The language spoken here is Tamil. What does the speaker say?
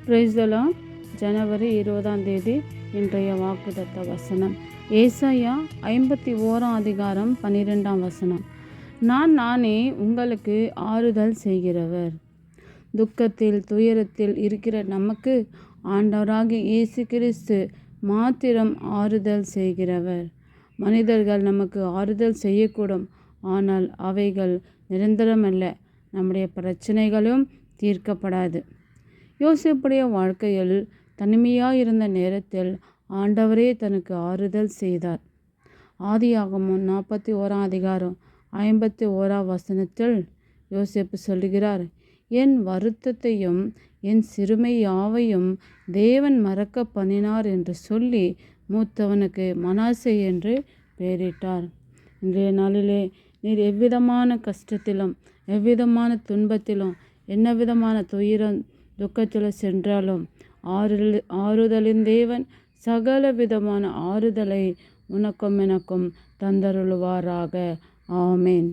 Praise the Lord. ஜனவரி 20 இன்றைய வாக்குத்தத்த வசனம் ஏசாயா 51:12. நானே உங்களுக்கு ஆறுதல் செய்கிறவர். துக்கத்தில் துயரத்தில் இருக்கிற நமக்கு ஆண்டவராகிய இயேசு கிறிஸ்து மாத்திரம் ஆறுதல் செய்கிறவர். மனிதர்கள் நமக்கு ஆறுதல் செய்யக்கூடும், ஆனால் அவைகள் நிரந்தரமல்ல. நம்முடைய பிரச்சனைகளும் தீர்க்கப்படாது. யோசேப்புடைய வாழ்க்கையில் தனிமையாயிருந்த நேரத்தில் ஆண்டவரே தனக்கு ஆறுதல் செய்தார். ஆதியாகமம் 41:51 யோசேப்பு சொல்லுகிறார், என் வருத்தத்தையும் என் சிறுமை யாவையும் தேவன் மறக்க பண்ணினார் என்று சொல்லி மூத்தவனுக்கு மனாசே என்று பெயரிட்டார். இன்றைய நாளிலே நீர் எவ்விதமான கஷ்டத்திலும் எவ்விதமான துன்பத்திலும் என்ன விதமான துயரம் துக்கத்தில் சென்றாலும் ஆறுதலின் தேவன் சகல விதமான ஆறுதலை உனக்கும் எனக்கும் தந்தருளுவாராக. ஆமேன்.